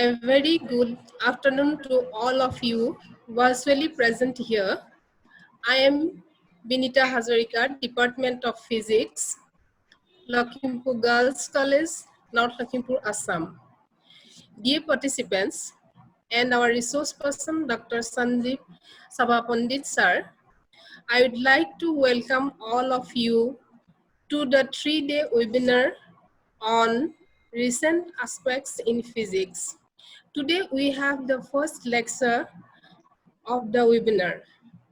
A very good afternoon to all of you virtually present here. I am Binita Hazarika, Department of Physics, Lakhimpur Girls College, North Lakhimpur, Assam. Dear participants and our resource person, Dr. Sanjib Sabhapandit sir, I would like to welcome all of you to the 3-day webinar on recent aspects in physics. Today we have the first lecture of the webinar.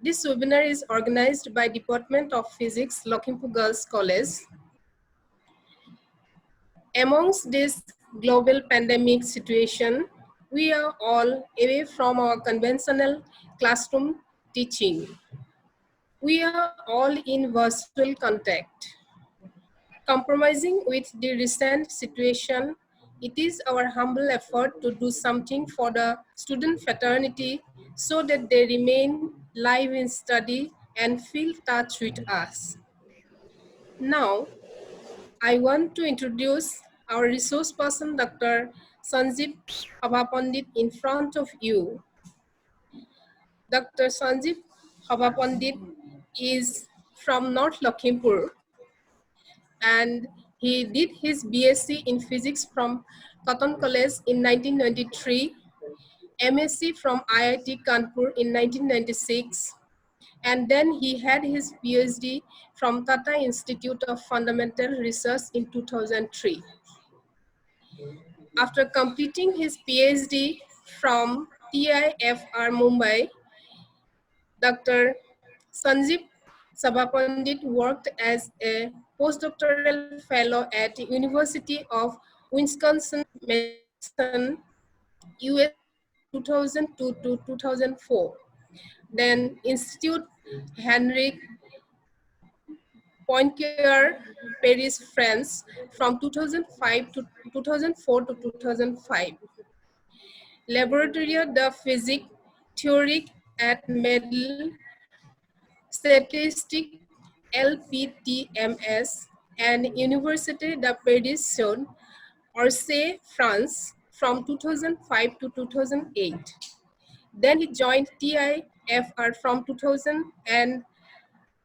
This webinar is organized by Department of Physics, Lakhimpur Girls College. Amongst this global pandemic situation, we are all away from our conventional classroom teaching. We are all in virtual contact. Compromising with the recent situation, it is our humble effort to do something for the student fraternity so that they remain live in study and feel touch with us. Now, I want to introduce our resource person, Dr. Sanjib Sabhapandit, in front of you. Dr. Sanjib Sabhapandit is from North Lakhimpur, and he did his BSc in physics from Cotton College in 1993, MSc from IIT Kanpur in 1996, and then he had his PhD from Tata Institute of Fundamental Research in 2003. After completing his PhD from TIFR Mumbai, Dr. Sanjib Sabhapandit worked as a postdoctoral fellow at the University of Wisconsin-Madison, USA from 2002 to 2004. Then Institute Henrik Poincaré, Paris, France from 2005 to 2004 to 2005. Laboratorio de Physique Théorique at Medal Statistique LPTMS and Université de Paris, Orsay, France from 2005 to 2008. Then he joined TIFR from 2000 and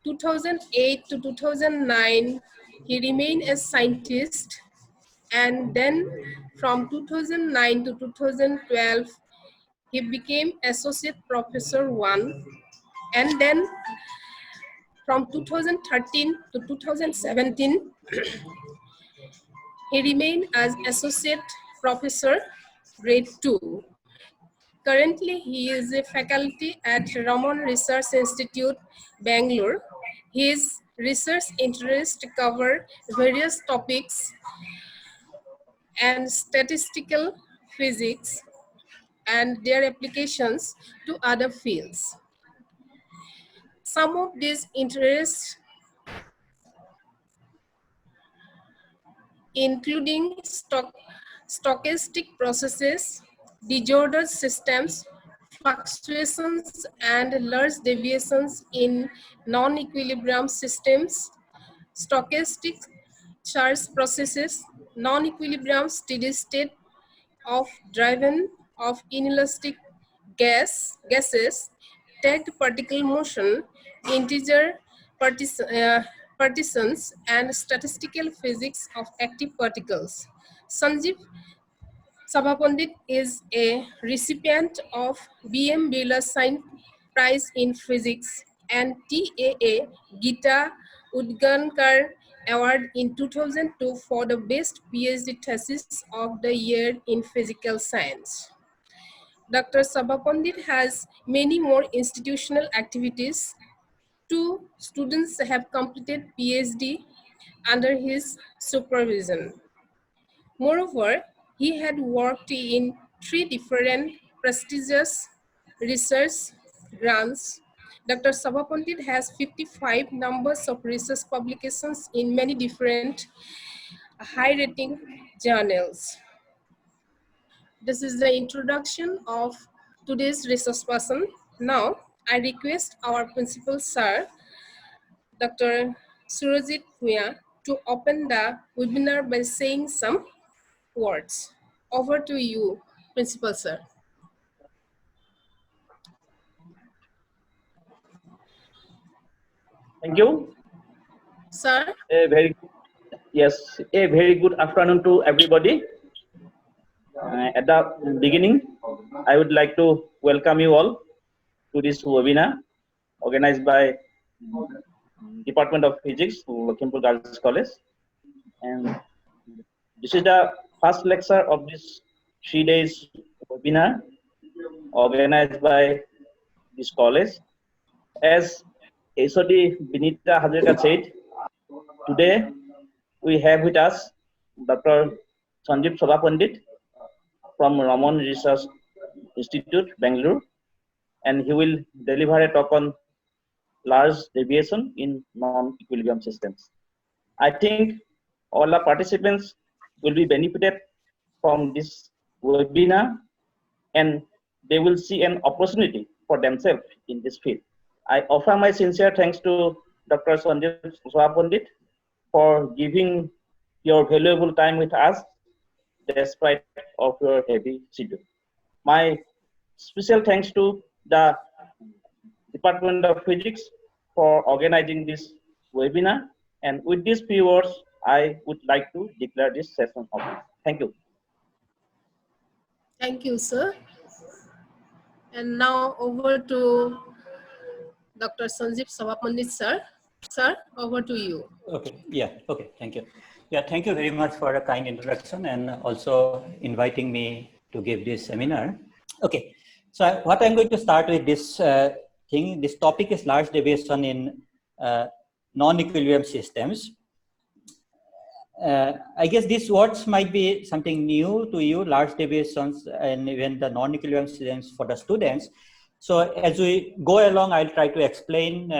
2008 to 2009. He remained a scientist, and then from 2009 to 2012, he became Associate Professor 1, and then from 2013 to 2017, he remained as Associate Professor Grade 2. Currently, he is a faculty at Raman Research Institute, Bangalore. His research interests cover various topics and statistical physics and their applications to other fields. Some of these interests including stochastic processes, disordered systems, fluctuations and large deviations in non-equilibrium systems, stochastic charge processes, non-equilibrium steady state of driven of inelastic gases, tagged particle motion, integer partitions, and statistical physics of active particles. Sanjib Sabhapandit is a recipient of B.M. Birla Science Prize in Physics and TAA Gita Udgankar Award in 2002 for the best PhD thesis of the year in physical science. Dr. Sabhapandit has many more institutional activities. 2 students have completed PhD under his supervision. Moreover, he had worked in 3 different prestigious research grants. Dr. Sabhapandit has 55 numbers of research publications in many different high-rating journals. This is the introduction of today's resource person. Now, I request our principal sir, Dr. Surajit Puya, to open the webinar by saying some words. Over to you, Principal, sir. Thank you. Sir. A very a very good afternoon to everybody. At the beginning, I would like to welcome you all to this webinar organized by Department of Physics, Lakhimpur Girls College, and this is the first lecture of this 3 days webinar organized by this college. As HOD Binita Hazarika said, today we have with us Dr. Sanjib Sabhapandit from Raman Research Institute, Bangalore, and he will deliver a talk on large deviation in non-equilibrium systems. I think all the participants will be benefited from this webinar, and they will see an opportunity for themselves in this field. I offer my sincere thanks to Dr. Sanjib Sabhapandit for giving your valuable time with us despite of your heavy schedule. My special thanks to the Department of Physics for organizing this webinar. And with these few words, I would like to declare this session open. Thank you. Thank you, sir. And now over to Dr. Sanjib Sabhapandit, sir. Sir, over to you. Okay, yeah, okay, thank you. Yeah, thank you very much for a kind introduction and also inviting me to give this seminar. Okay, so what I'm going to start with this thing, this topic is large deviation in non-equilibrium systems. I guess these words might be something new to you, large deviations and even the non-equilibrium systems for the students. So as we go along, I'll try to explain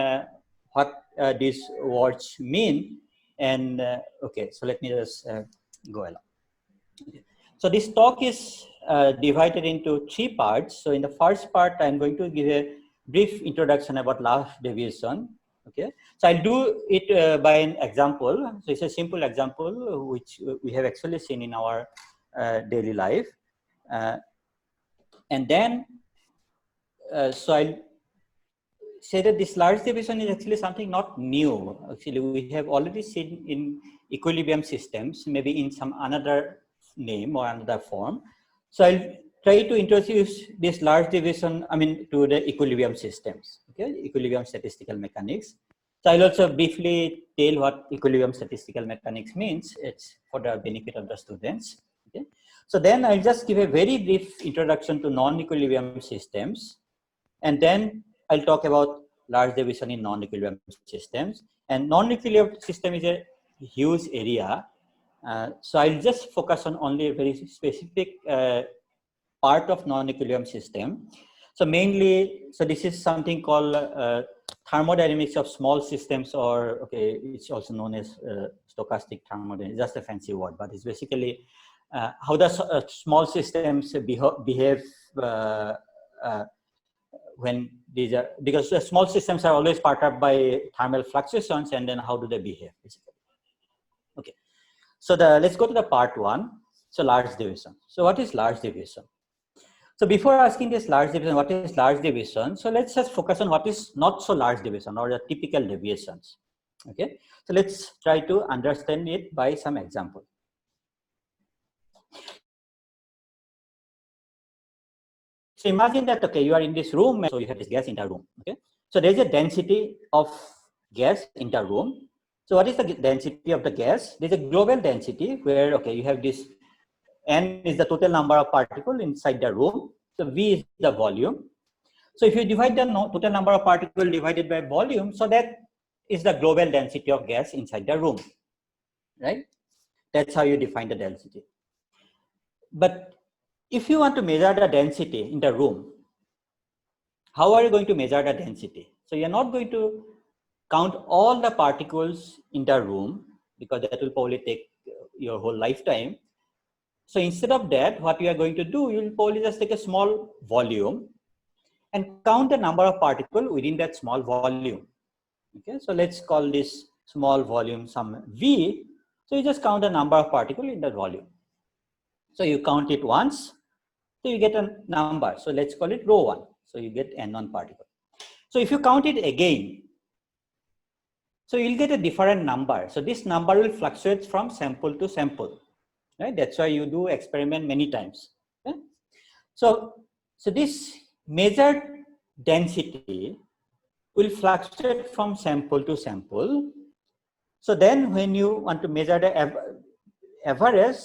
what these words mean. And okay, so let me just go along. So this talk is divided into 3 parts. So in the first part, I'm going to give a brief introduction about large deviation. Okay, so I'll do it by an example. So it's a simple example which we have actually seen in our daily life. And then, so I'll say that this large deviation is actually something not new. Actually, we have already seen in equilibrium systems, maybe in some another name or another form. So I'll try to introduce this large deviation, to the equilibrium systems, okay, equilibrium statistical mechanics. So I'll also briefly tell what equilibrium statistical mechanics means. It's for the benefit of the students. Okay. So then I'll just give a very brief introduction to non-equilibrium systems, and then I'll talk about large deviation in non-equilibrium systems. And non-equilibrium system is a huge area. So I'll just focus on only a very specific part of non-equilibrium system. So mainly, so this is something called thermodynamics of small systems, or okay, it's also known as stochastic thermodynamics, just a fancy word, but it's basically how the small systems behave when these are, because the small systems are always perturbed by thermal fluctuations, and then how do they behave basically. Okay, so let's go to the part 1. So large deviation. So what is large deviation? So before asking this large deviation, what is large deviation? So let's just focus on what is not so large deviation, or the typical deviations. Okay, so let's try to understand it by some example. So imagine that, okay, you are in this room, so you have this gas in the room. Okay, so there's a density of gas in the room. So what is the density of the gas? There's a global density where, okay, you have this N is the total number of particles inside the room. So V is the volume. So if you divide the total number of particles divided by volume, so that is the global density of gas inside the room, right? That's how you define the density. But if you want to measure the density in the room, how are you going to measure the density? So you're not going to count all the particles in the room, because that will probably take your whole lifetime. So instead of that, what you are going to do, you'll probably just take a small volume and count the number of particles within that small volume. Okay, so let's call this small volume some V. So you just count the number of particles in that volume. So you count it once, So you get a number. So let's call it rho 1. So you get N1 particle. So if you count it again, so you'll get a different number. So this number will fluctuate from sample to sample, right? That's why you do experiment many times. Okay? So this measured density will fluctuate from sample to sample. So then when you want to measure the average,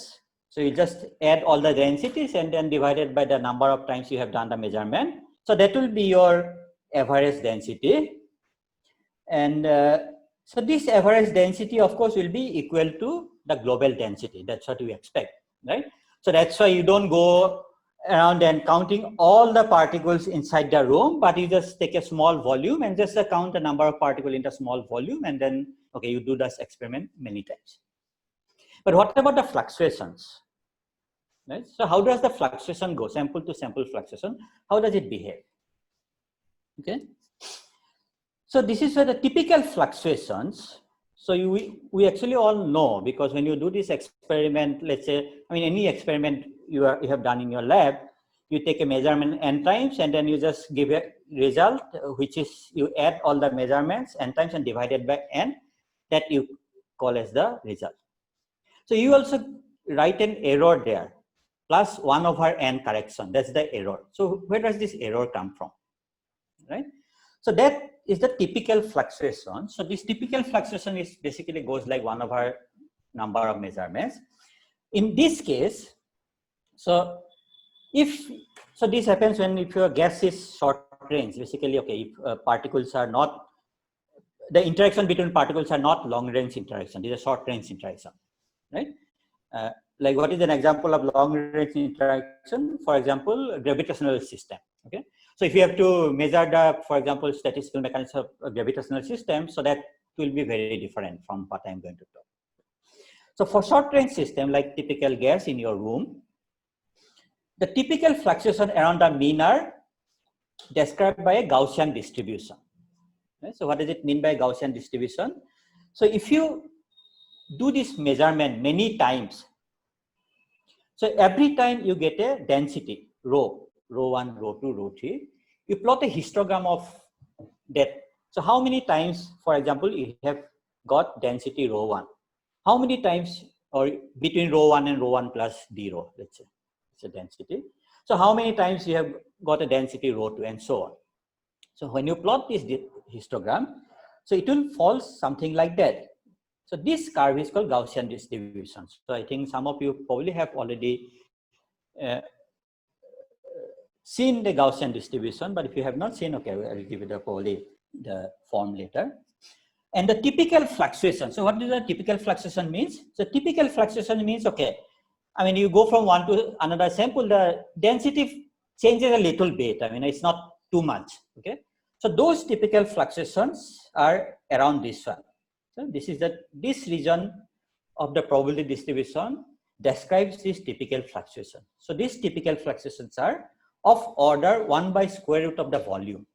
so you just add all the densities and then divide it by the number of times you have done the measurement. So that will be your average density. And so this average density, of course, will be equal to the global density. That's what we expect, right? So that's why you don't go around and counting all the particles inside the room, but you just take a small volume and just count the number of particles in the small volume, and then, okay, you do this experiment many times. But what about the fluctuations? Right? So how does the fluctuation go? Sample to sample fluctuation, how does it behave? Okay. So this is where the typical fluctuations. So we actually all know, because when you do this experiment, let's say, I mean, any experiment you have done in your lab, you take a measurement n times and then you just give a result, which is you add all the measurements n times and divided by n, that you call as the result. So you also write an error there, plus 1 over n correction, that's the error. So where does this error come from, right? So that is the typical fluctuation. So this typical fluctuation is basically goes like 1 over number of measurements. In this case, so this happens when if your gas is short range, basically, okay, if particles are not, the interaction between particles are not long range interaction, these are short range interaction, right? Like what is an example of long range interaction? For example, gravitational system, okay? So if you have to measure the, for example, statistical mechanics of a gravitational system, so that will be very different from what I'm going to talk. So for short range system, like typical gas in your room, the typical fluctuation around the mean are described by a Gaussian distribution. Right? So what does it mean by Gaussian distribution? So if you do this measurement many times, so every time you get a density, rho 1, rho 2, rho 3, you plot a histogram of that. So how many times, for example, you have got density rho 1? How many times, or between rho 1 and rho 1 plus d rho, let's say, it's a density. So how many times you have got a density rho 2 and so on. So when you plot this histogram, so it will fall something like that. So this curve is called Gaussian distribution. So I think some of you probably have already seen the Gaussian distribution, but if you have not seen, okay, I'll give you probably the form later. And the typical fluctuation. So what does the typical fluctuation means? So typical fluctuation means, okay, I mean, you go from one to another sample, the density changes a little bit. I mean, it's not too much, okay? So those typical fluctuations are around this one. So this region of the probability distribution describes this typical fluctuation. So these typical fluctuations are of order 1 by square root of the volume.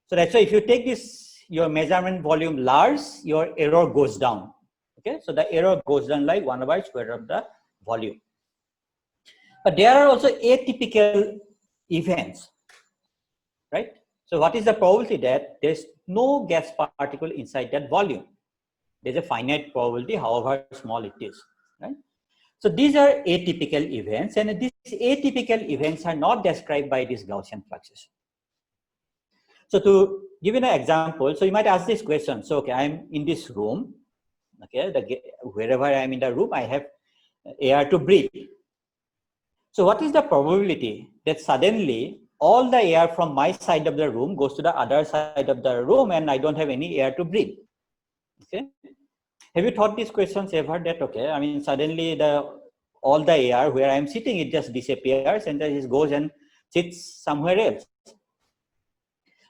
So that's why if you take this, your measurement volume large, your error goes down. Okay, so the error goes down like 1 by square root of the volume. But there are also atypical events, right? So what is the probability that there's no gas particle inside that volume? There's a finite probability, however small it is, right? So these are atypical events, and these atypical events are not described by this Gaussian fluctuation. So to give you an example, so you might ask this question. So, okay, I'm in this room, okay, wherever I'm in the room, I have air to breathe. So what is the probability that suddenly all the air from my side of the room goes to the other side of the room and I don't have any air to breathe? Okay. Have you thought these questions ever that, okay, I mean, suddenly all the air where I'm sitting, it just disappears and then it goes and sits somewhere else.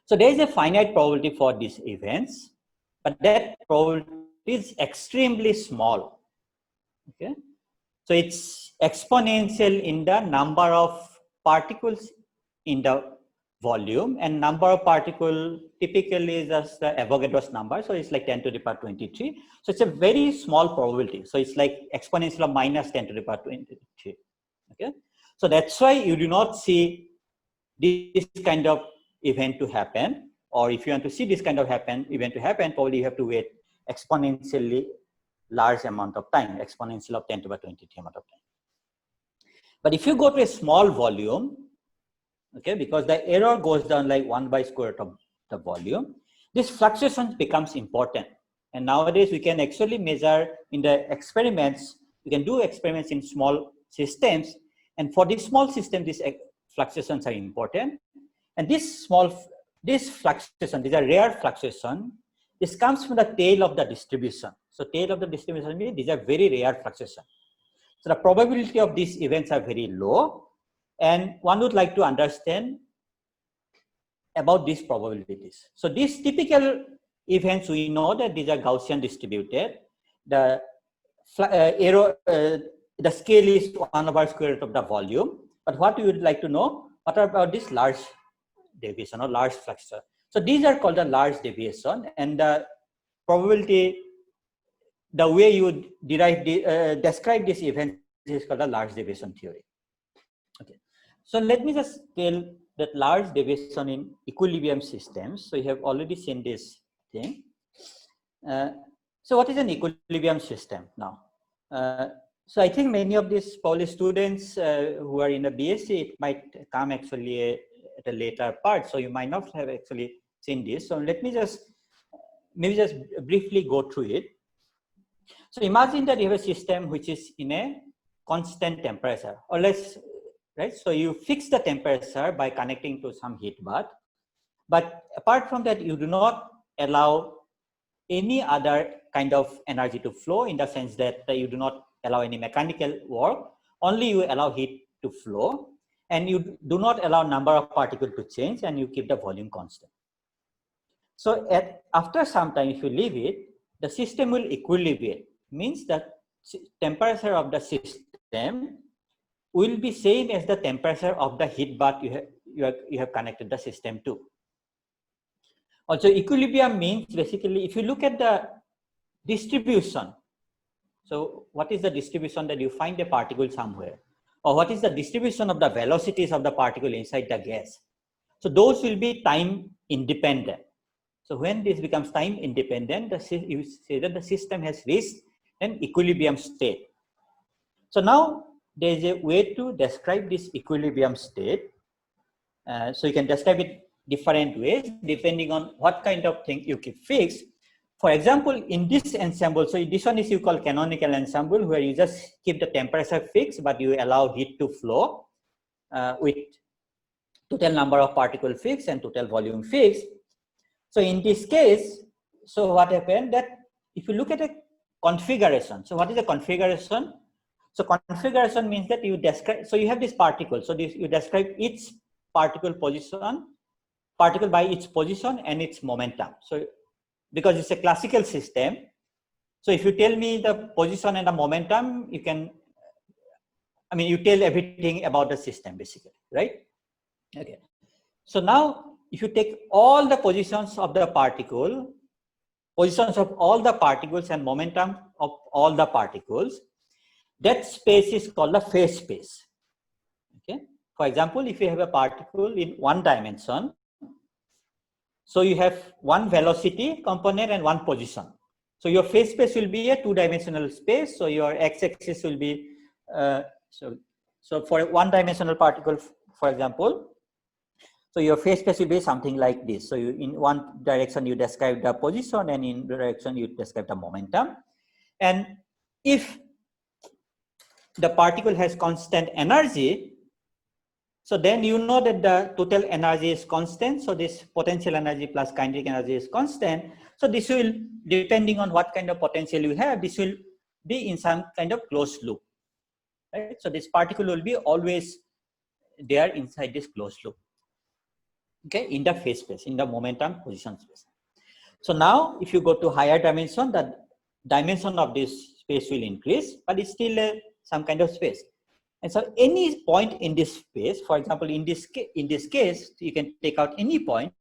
So there is a finite probability for these events, but that probability is extremely small. Okay. So it's exponential in the number of particles in the volume, and number of particles typically is just the Avogadro's number. So it's like 10 to the power 23. So it's a very small probability. So it's like exponential of minus 10 to the power 23. Okay. So that's why you do not see this kind of event to happen, or if you want to see this kind of event to happen, probably you have to wait exponentially large amount of time, exponential of 10 to the 23 amount of time. But if you go to a small volume, okay, because the error goes down like 1 by square root of the volume, this fluctuation becomes important. And nowadays we can actually measure in the experiments, we can do experiments in small systems. And for this small system, these fluctuations are important. And this fluctuation, these are rare fluctuation. This comes from the tail of the distribution. So tail of the distribution means these are very rare fluctuation. So the probability of these events are very low. And one would like to understand about these probabilities. So these typical events, we know that these are Gaussian distributed. The the scale is 1 over square root of the volume. But what we would like to know, what about this large deviation or large fluctuation? So these are called the large deviation, and the probability, the way you would describe this event is called the large deviation theory. Okay. So let me just tell that large deviation in equilibrium systems. So you have already seen this thing. So what is an equilibrium system now? So I think many of these probably students who are in the BSc, it might come actually at a later part. So you might not have actually seen this. So let me just briefly go through it. So imagine that you have a system which is in a constant temperature, or less, right? So you fix the temperature by connecting to some heat bath. But apart from that, you do not allow any other kind of energy to flow, in the sense that you do not allow any mechanical work, only you allow heat to flow, and you do not allow number of particles to change, and you keep the volume constant. So after some time, if you leave it, the system will equilibrate, means that temperature of the system will be same as the temperature of the heat bath you have connected the system to. Also, equilibrium means basically, if you look at the distribution, so what is the distribution that you find a particle somewhere, or what is the distribution of the velocities of the particle inside the gas? So those will be time independent. So when this becomes time independent, you say that the system has reached an equilibrium state. So now there is a way to describe this equilibrium state. So you can describe it different ways depending on what kind of thing you keep fixed. For example, in this ensemble, so this one is you call canonical ensemble, where you just keep the temperature fixed, but you allow heat to flow with total number of particles fixed and total volume fixed. So in this case, so what happened that if you look at a configuration, so what is a configuration? So configuration means that you describe, so you have this particle, so you describe each particle by its position and its momentum. So because it's a classical system, so if you tell me the position and the momentum, you can, I mean, you tell everything about the system basically, right? Okay. So now if you take all the positions of the particle, positions of all the particles and momentum of all the particles, that space is called the phase space. Okay. For example, if you have a particle in one dimension, so you have one velocity component and one position. So your phase space will be a two-dimensional space. So your x-axis will be, so for a one-dimensional particle, for example, so your phase space will be something like this. So you, in one direction you describe the position, and in direction you describe the momentum. And if the particle has constant energy, so then you know that the total energy is constant. So this potential energy plus kinetic energy is constant. So this will, depending on what kind of potential you have, this will be in some kind of closed loop, right? So this particle will be always there inside this closed loop, okay, in the phase space, in the momentum position space. So now if you go to higher dimension, the dimension of this space will increase, but it's still some kind of space. And so any point in this space, for example, in this case, you can take out any point.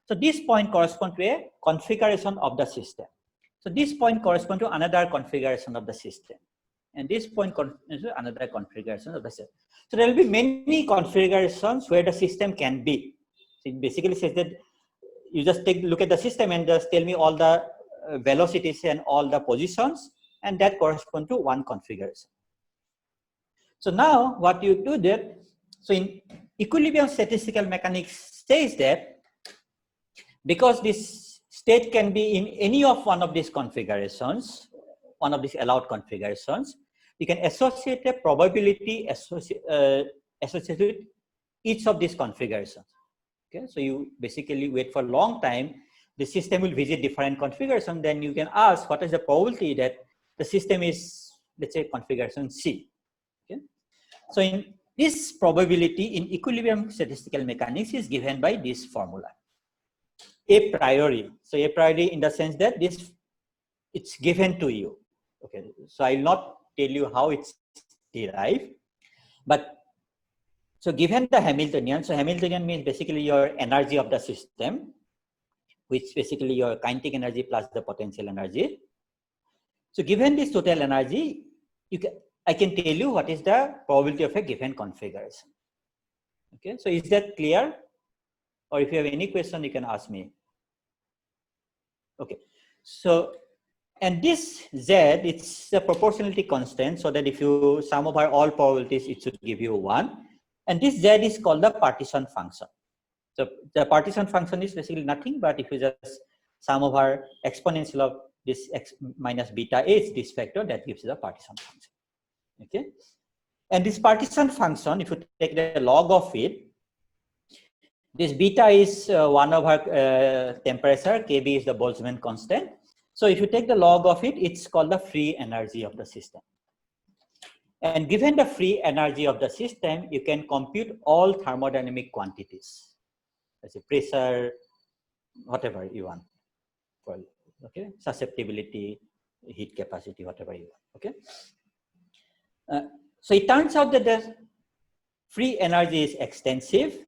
So this point corresponds to a configuration of the system. So this point corresponds to another configuration of the system. and this point is another configuration of the system. So there will be many configurations where the system can be. So it basically says that you just take a look at the system and just tell me all the velocities and all the positions, and that corresponds to one configuration. So now what you do there, so in equilibrium statistical mechanics says that because this state can be in any of one of these configurations, one of these allowed configurations, you can associate a probability associated with each of these configurations. Okay, so you basically wait for a long time, the system will visit different configuration, then you can ask what is the probability that the system is, let's say, configuration C. Okay, so in this probability in equilibrium statistical mechanics is given by this formula, a priori. So a priori in the sense that this, it's given to you. Okay, so I will not tell you how it's derived, but so given the Hamiltonian, so Hamiltonian means basically your energy of the system, which basically your kinetic energy plus the potential energy. So given this total energy, I can tell you what is the probability of a given configuration. Okay, so is that clear? Or if you have any question, you can ask me. Okay, so, and this Z, it's a proportionality constant, so that if you sum over all probabilities, it should give you 1. And this Z is called the partition function. So the partition function is basically nothing, but if you just sum over exponential of this x minus beta h, this factor, that gives you the partition function. Okay, and this partition function, if you take the log of it, this beta is 1 over temperature, Kb is the Boltzmann constant. So if you take the log of it, it's called the free energy of the system. And given the free energy of the system, you can compute all thermodynamic quantities, let's say pressure, whatever you want, for, okay, susceptibility, heat capacity, whatever you want. Okay, so it turns out that the free energy is extensive.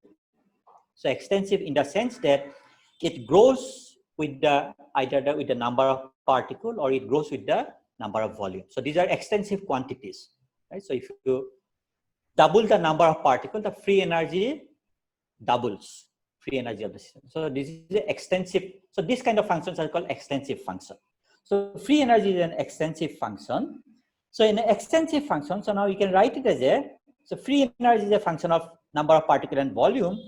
So extensive in the sense that it grows with the either with the number of particle, or it grows with the number of volume. So these are extensive quantities, right? So if you double the number of particles, the free energy doubles, free energy of the system. So this is the extensive. So this kind of functions are called extensive function. So free energy is an extensive function. So in an extensive function, so now you can write it as a, so free energy is a function of number of particle and volume,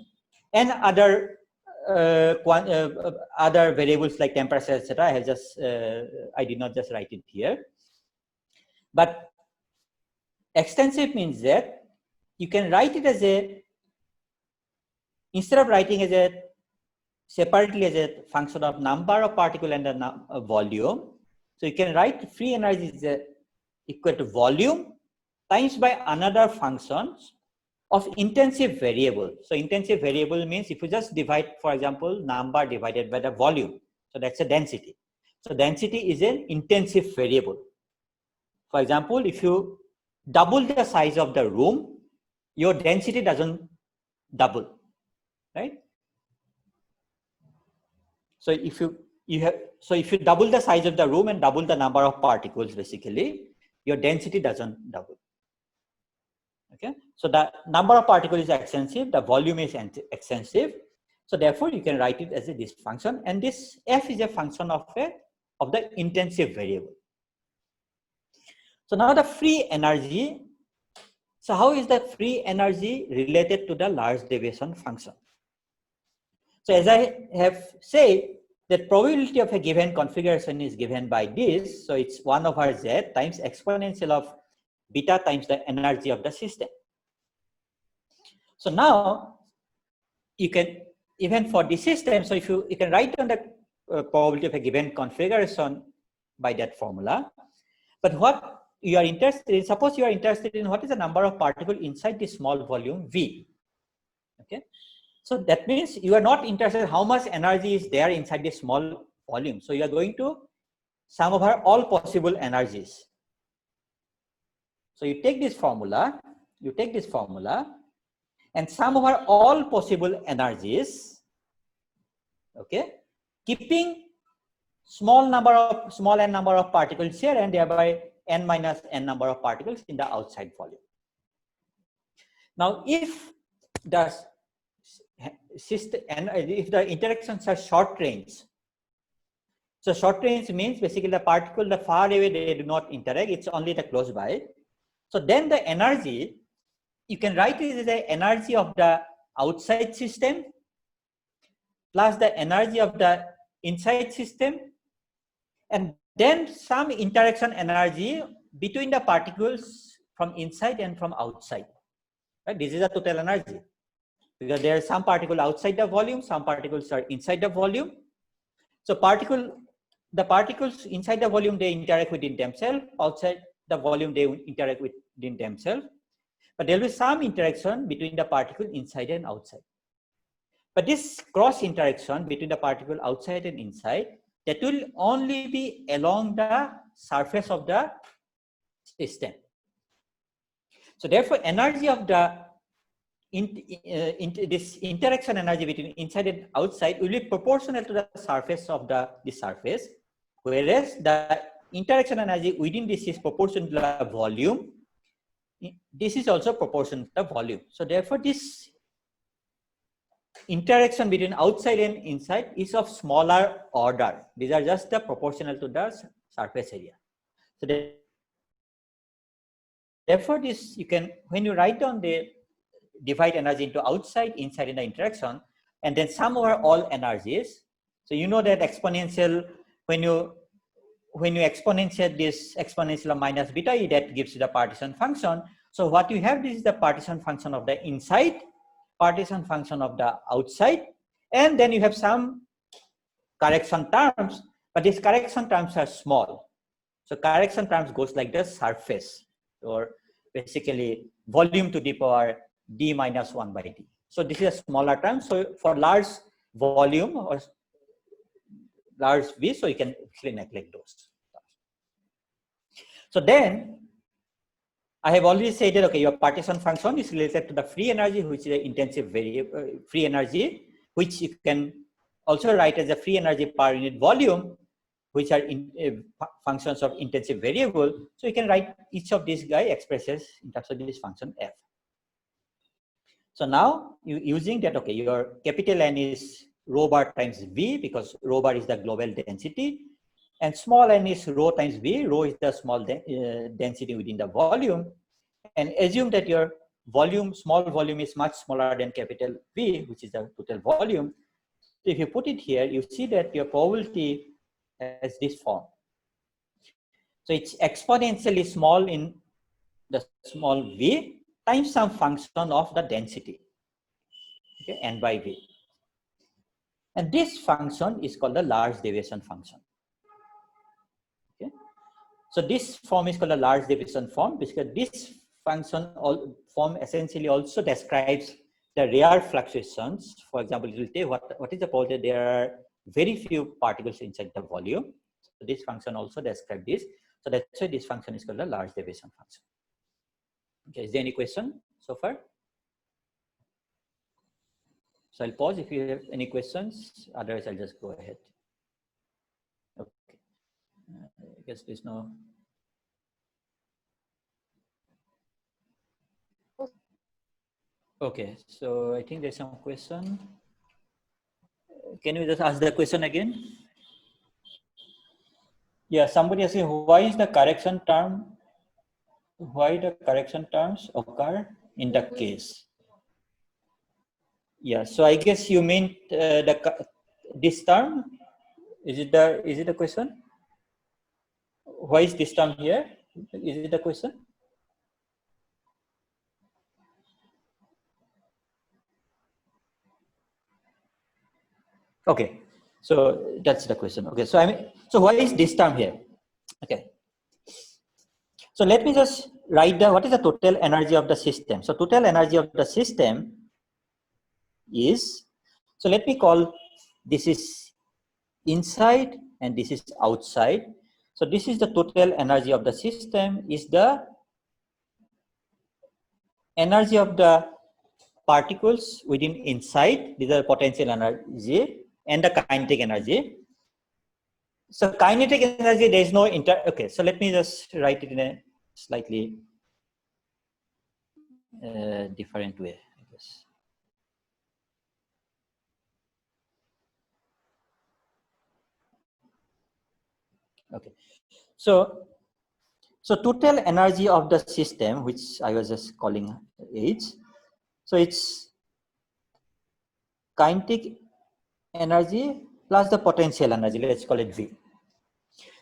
and other other variables like temperature, etc. I have just I did not just write it here. But extensive means that you can write it as a, instead of writing as a separately as a function of number of particle and the volume, so you can write free energy is equal to volume times by another functions of intensive variable. So intensive variable means if you just divide, for example, number divided by the volume, so that's a density. So density is an intensive variable. For example, if you double the size of the room, your density doesn't double, right? So if you double the size of the room and double the number of particles, basically your density doesn't double. Okay, so the number of particles is extensive, the volume is extensive, so therefore you can write it as this function, and this f is a function of the intensive variable. So now the free energy. So how is the free energy related to the large deviation function? So as I have said, that probability of a given configuration is given by this. So it's 1 over z times exponential of beta times the energy of the system. So now you can, even for the system, so if you can write down the probability of a given configuration by that formula. But what you are interested in, suppose you are interested in what is the number of particles inside the small volume V. Okay, so that means you are not interested in how much energy is there inside the small volume. So you are going to sum over all possible energies. So you take this formula, and sum over all possible energies, okay, keeping small n number of particles here and thereby n minus n number of particles in the outside volume. Now, if the system and if the interactions are short range, so short range means basically the particle the far away they do not interact, it's only the close by. So then the energy you can write it as the energy of the outside system plus the energy of the inside system, and then some interaction energy between the particles from inside and from outside. Right? This is the total energy, because there are some particles outside the volume, some particles are inside the volume. So the particles inside the volume, they interact within themselves, outside the volume they interact within themselves, but there will be some interaction between the particle inside and outside. But this cross interaction between the particle outside and inside, that will only be along the surface of the system. So therefore, energy of the this interaction energy between inside and outside will be proportional to the surface of the surface, whereas the interaction energy within this is proportional to the volume. This is also proportional to the volume. So therefore, this interaction between outside and inside is of smaller order. These are just the proportional to the surface area. So therefore, this you can, when you write down the divide energy into outside, inside in the interaction, and then sum over all energies. So you know that exponential, when you exponentiate this exponential of minus beta e, that gives you the partition function. So what you have, this is the partition function of the inside, partition function of the outside, and then you have some correction terms, but these correction terms are small. So correction terms goes like the surface, or basically volume to the power d minus 1 by d. So this is a smaller term. So for large volume or large v, so you can actually neglect those. So then I have already said that, okay, your partition function is related to the free energy, which is the intensive free energy, which you can also write as a free energy per unit volume, which are functions of intensive variable. So you can write each of these guy expresses in terms of this function f. So now you using that, okay, your capital N is rho bar times V, because rho bar is the global density, and small n is rho times V. Rho is the small density within the volume, and assume that your volume, small volume, is much smaller than capital V, which is the total volume. So if you put it here, you see that your probability has this form. So it's exponentially small in the small v times some function of the density, okay, n by v. And this function is called the large deviation function. Okay. So this form is called a large deviation form, because this function form essentially also describes the rare fluctuations. For example, it will tell what is the probability there are very few particles inside the volume. So this function also describes this. So that's why this function is called a large deviation function. Okay, is there any question so far? So I'll pause if you have any questions. Otherwise, I'll just go ahead. Okay. I guess there's no. Okay, so I think there's some question. Can you just ask the question again? Yeah, somebody asking why is the correction term? Why the correction terms occur in the case? Yeah, so I guess you mean this term. Is it the question? Why is this term here? Is it the question? Okay, so that's the question. Okay, so I mean, so why is this term here? Okay, so let me just write down what is the total energy of the system. So total energy of the system is, so let me call this is inside and this is outside. So this is the total energy of the system, is the energy of the particles within inside. These are potential energy and the kinetic energy. So kinetic energy, there is no okay, so let me just write it in a slightly different way, I guess. Okay, so total energy of the system, which I was just calling H, so it's kinetic energy plus the potential energy, let's call it V.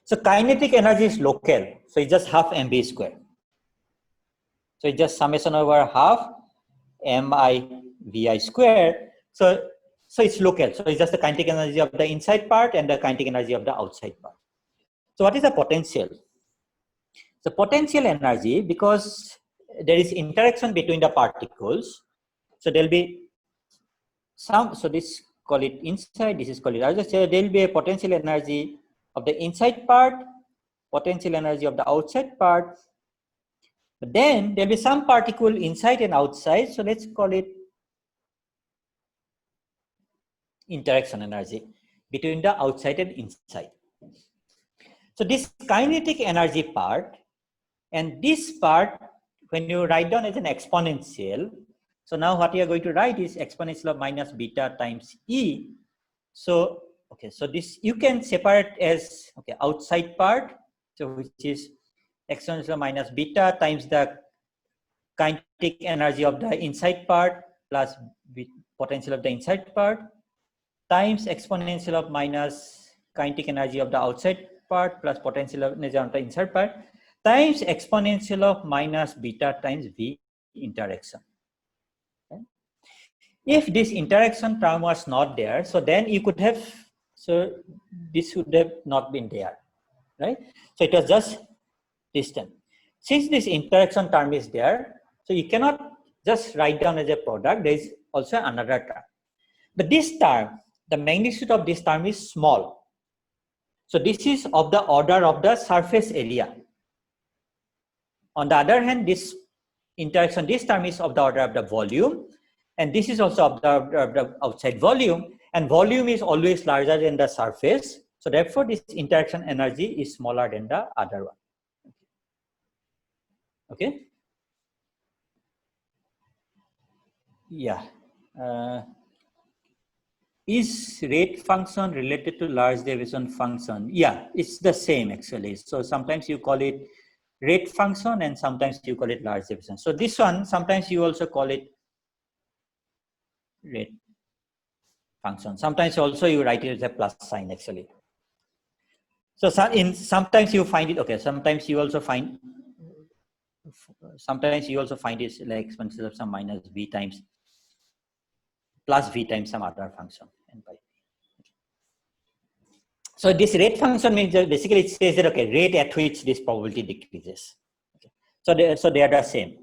So kinetic energy is local, so it's just half mv square. So it's just summation over half mi vi square. So it's local. So it's just the kinetic energy of the inside part and the kinetic energy of the outside part. So what is the potential? The potential energy, because there is interaction between the particles, so there'll be some, so this call it inside, this is called it outside. So there'll be a potential energy of the inside part, potential energy of the outside part. But then there'll be some particle inside and outside. So let's call it interaction energy between the outside and inside. So this kinetic energy part and this part, when you write down as an exponential, so now what you are going to write is exponential of minus beta times E. So, okay, so this you can separate as, okay, outside part, so which is exponential of minus beta times the kinetic energy of the inside part plus potential of the inside part times exponential of minus kinetic energy of the outside part plus potential energy of the inside part times exponential of minus beta times V interaction. Okay. If this interaction term was not there, so then you could have, so this would have not been there, right? So it was just this term. Since this interaction term is there, so you cannot just write down as a product, there is also another term. But this term, the magnitude of this term is small. So this is of the order of the surface area. On the other hand, this interaction, this term is of the order of the volume, and this is also of the order of the outside volume, and volume is always larger than the surface. So therefore, this interaction energy is smaller than the other one. Okay. Yeah. Is rate function related to large deviation function? Yeah, it's the same actually. So sometimes you call it rate function and sometimes you call it large deviation. So this one, sometimes you also call it rate function. Sometimes also you write it as a plus sign actually. So sometimes you find it, okay, sometimes you also find it like exponential of some minus v times plus v times some other function and by. So this rate function means that basically it says that, okay, rate at which this probability decreases. Okay. So they are the same,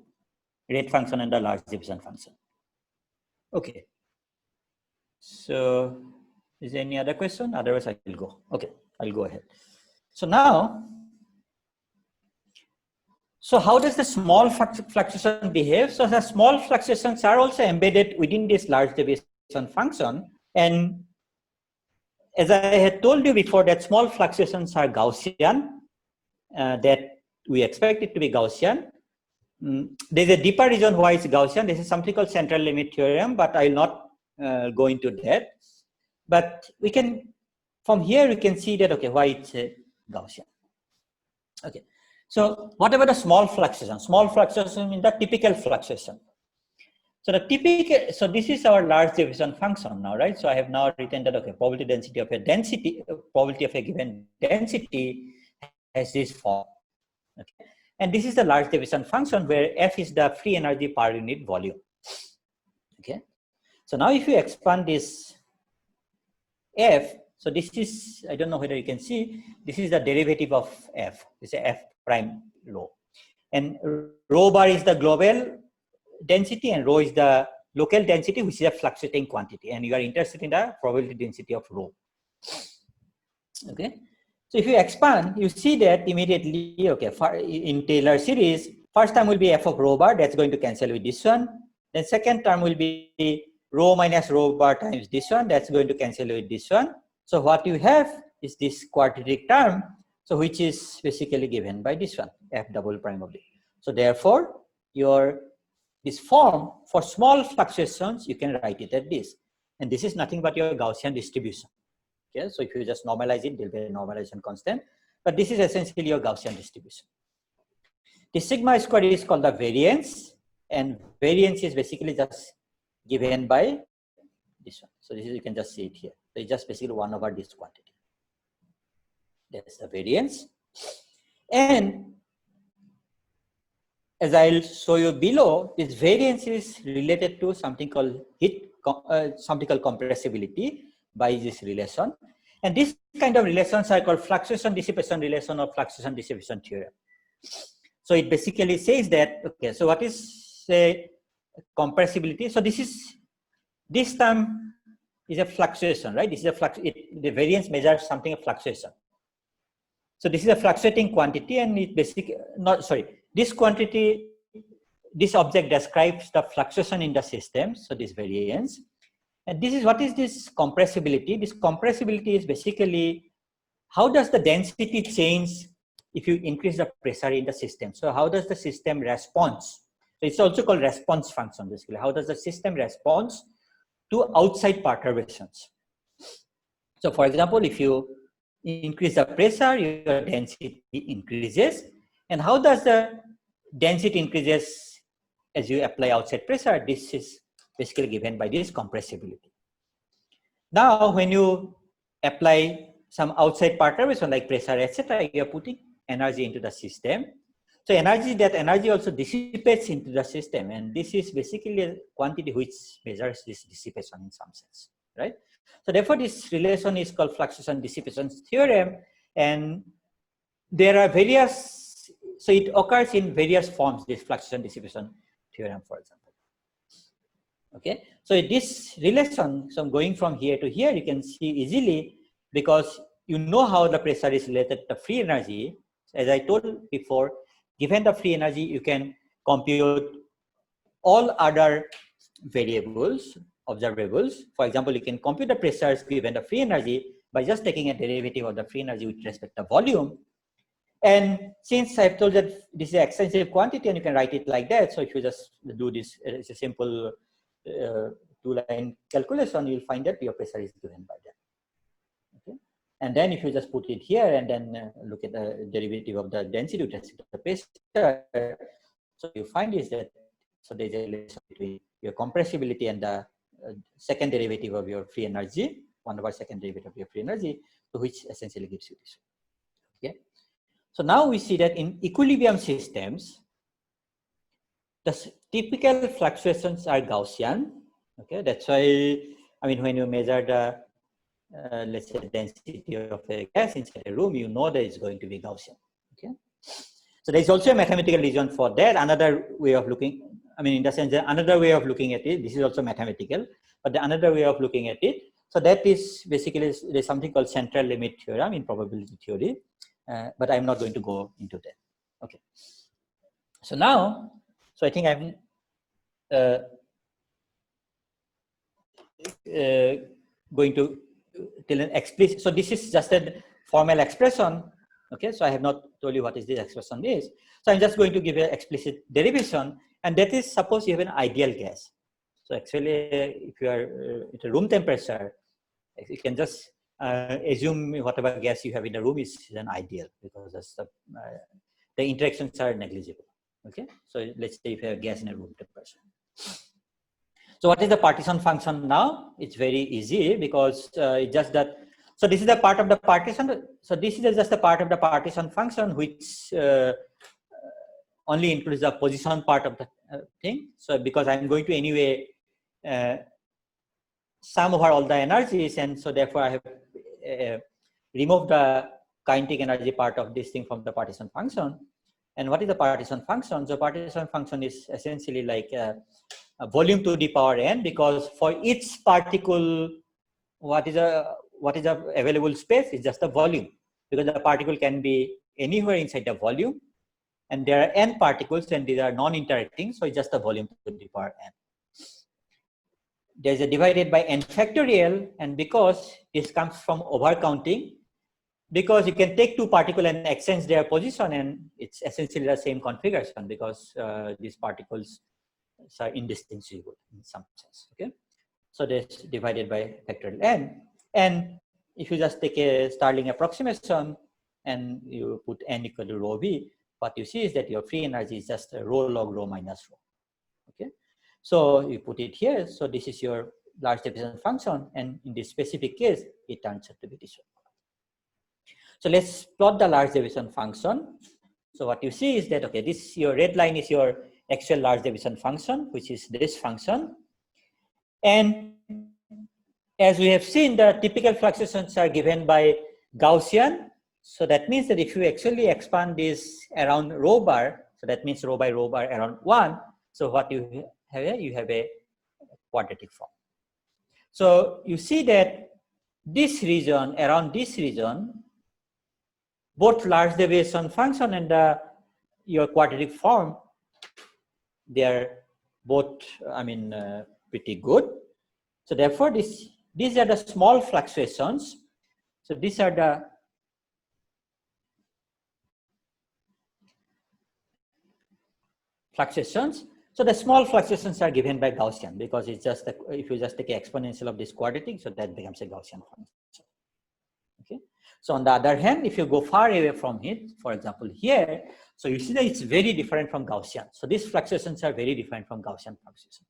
rate function and the large division function. Okay. So is there any other question? Otherwise I will go. Okay, I'll go ahead. So now, so how does the small fluctuation behave? So the small fluctuations are also embedded within this large deviation function. And as I had told you before, that small fluctuations are Gaussian, that we expect it to be Gaussian. There's a deeper reason why it's Gaussian. This is something called central limit theorem, but I will not go into that. But we can, from here, we can see that, okay, why it's Gaussian. Okay, so whatever the small fluctuation means the typical fluctuation. So the typical, so this is our large division function now, right? So I have now written that, okay, probability density of a given density has this form. Okay. And this is the large division function where F is the free energy per unit volume. Okay. So now if you expand this F, so this is, I don't know whether you can see, this is the derivative of F. It's a F prime rho. And rho bar is the global density and rho is the local density, which is a fluctuating quantity. And you are interested in the probability density of rho. Okay. So if you expand, you see that immediately, okay, in Taylor series, first term will be F of rho bar, that's going to cancel with this one. Then second term will be rho minus rho bar times this one, that's going to cancel with this one. So what you have is this quadratic term, so which is basically given by this one, f double prime of d. So therefore, this form for small fluctuations, you can write it at this. And this is nothing but your Gaussian distribution. Okay, so if you just normalize it, there'll be a normalization constant. But this is essentially your Gaussian distribution. The sigma squared is called the variance, and variance is basically just given by this one. So this is, you can just see it here. So it's just basically 1 over this quantity. That's the variance. And as I'll show you below, this variance is related to something called compressibility by this relation. And this kind of relations are called fluctuation dissipation relation or fluctuation dissipation theorem. So it basically says that, okay, so what is compressibility? So this term is a fluctuation, right? This is the variance measures something of fluctuation. So this is a fluctuating quantity, and it basically, this quantity, this object describes the fluctuation in the system, so this variance. And this is, what is this compressibility? This compressibility is basically, how does the density change if you increase the pressure in the system? So how does the system respond? So it's also called response function, basically. How does the system respond to outside perturbations? So for example, if you increase the pressure, your density increases. And how does the density increases as you apply outside pressure? This is basically given by this compressibility. Now, when you apply some outside perturbation like pressure, etc., you are putting energy into the system. So that energy also dissipates into the system, and this is basically a quantity which measures this dissipation in some sense, right? So therefore, this relation is called fluctuation dissipation theorem, and there are various, so it occurs in various forms, this fluctuation dissipation theorem, for example. Okay, so this relation, so going from here to here, you can see easily, because you know how the pressure is related to free energy. As I told before, given the free energy, you can compute all other variables, observables. For example, you can compute the pressures given the free energy by just taking a derivative of the free energy with respect to volume. And since I've told that this is an extensive quantity and you can write it like that, so if you just do this, it's a simple two-line calculation, you'll find that your pressure is given by that. Okay, and then if you just put it here and then look at the derivative of the density with respect to the pressure, so you find is that, so there's a relation between your compressibility and the second derivative of your free energy, 1 over second derivative of your free energy, so which essentially gives you this. Okay, so now we see that in equilibrium systems, the typical fluctuations are Gaussian. Okay, that's why, I mean, when you measure the let's say density of a gas inside a room, you know that it's going to be Gaussian. Okay, so there's also a mathematical reason for that. Another way of looking, I mean, in the sense that another way of looking at it, this is also mathematical, but the another way of looking at it, so that is basically, there's something called central limit theorem in probability theory, but I'm not going to go into that. Okay, so now, so I think I'm going to tell an explicit, so this is just a formal expression. Okay, so I have not told you what is this expression is. So I'm just going to give an explicit derivation, and that is, suppose you have an ideal gas. So actually, if you are at a room temperature, you can just assume whatever gas you have in the room is an ideal, because the interactions are negligible. Okay, so let's say if you have gas in a room temperature. So what is the partition function now? It's very easy, because it's just that, so this is the part of the partition. So this is just a part of the partition function which only includes the position part of the thing. So because I'm going to anyway sum over all the energies, and so therefore I have removed the kinetic energy part of this thing from the partition function. And what is the partition function? So partition function is essentially like a volume to the power n, because for each particle, what is a available space is just the volume, because the particle can be anywhere inside the volume, and there are n particles and these are non-interacting, so it's just the volume to the power n. There's a divided by n factorial, and because this comes from overcounting, because you can take two particles and exchange their position, and it's essentially the same configuration because these particles are indistinguishable in some sense. Okay, so that's divided by factorial n, and if you just take a Stirling approximation and you put n equal to rho v, what you see is that your free energy is just rho log rho minus rho. Okay, so you put it here. So this is your large Deviation function, and in this specific case, it turns out to be this one. So let's plot the large Deviation function. So what you see is that, okay, this your red line is your actual large Deviation function, which is this function. And as we have seen, the typical fluctuations are given by Gaussian. So that means that if you actually expand this around rho bar, so that means rho by rho bar around 1. So what you have here, you have a quadratic form. So you see that this region, around this region, both large deviation function and your quadratic form, they are both, pretty good. So therefore, these are the small fluctuations. So these are the fluctuations. So the small fluctuations are given by Gaussian because it's just if you just take an exponential of this quadratic, so that becomes a Gaussian function. Okay. So on the other hand, if you go far away from it, for example here, so you see that it's very different from Gaussian. So these fluctuations are very different from Gaussian fluctuation.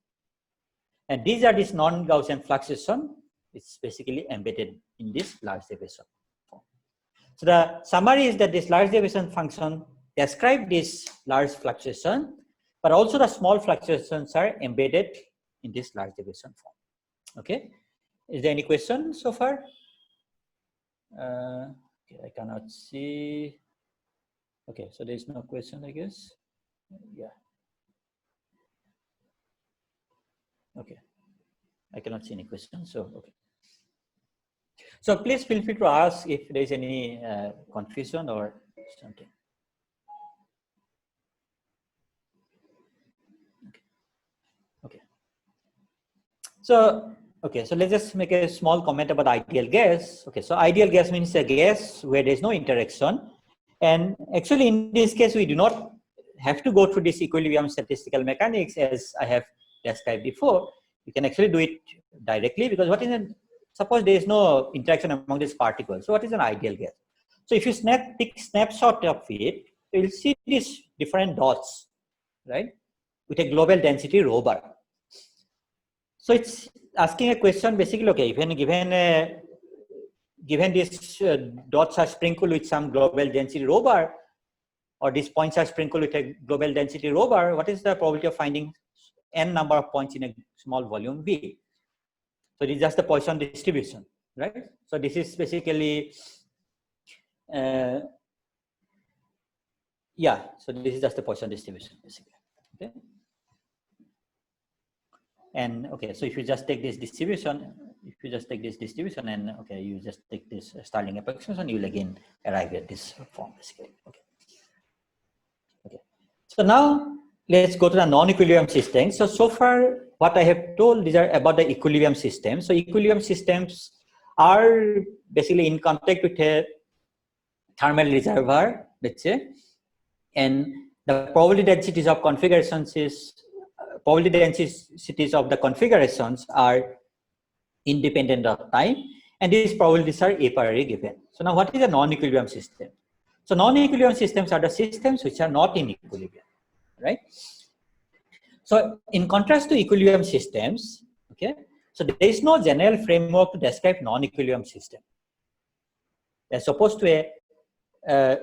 And these are this non-Gaussian fluctuation. It's basically embedded in this large deviation form. So the summary is that this large deviation function describes this large fluctuation, but also the small fluctuations are embedded in this large deviation form. Okay. Is there any question so far? Okay, I cannot see. Okay, so there is no question, I guess. Yeah. Okay, I cannot see any questions. So okay. So please feel free to ask if there is any confusion or something. Okay. So okay, so let's just make a small comment about ideal gas. Okay, so ideal gas means a gas where there is no interaction. And actually, in this case, we do not have to go through this equilibrium statistical mechanics as I have described before. You can actually do it directly because what is an, suppose there is no interaction among these particles. So what is an ideal gas? So if you take snapshot of it, you will see these different dots, right? With a global density rho bar. So it's asking a question basically, okay, given these dots are sprinkled with some global density rho bar, or these points are sprinkled with a global density rho bar, what is the probability of finding n number of points in a small volume V? So this is just the Poisson distribution, right? So this is basically, yeah, so this is just the Poisson distribution, basically, okay? And okay, so if you just take this distribution, and okay, you just take this Stirling approximation, you will again arrive at this form, basically, okay. Okay, so now let's go to the non-equilibrium system. So far, what I have told, these are about the equilibrium system. So equilibrium systems are basically in contact with a thermal reservoir, let's say, and the probability densities of configurations is probability densities of the configurations are independent of time, and these probabilities are a priori given. So now, what is a non-equilibrium system? So non-equilibrium systems are the systems which are not in equilibrium, right? So in contrast to equilibrium systems, okay, so there is no general framework to describe non-equilibrium system as opposed to a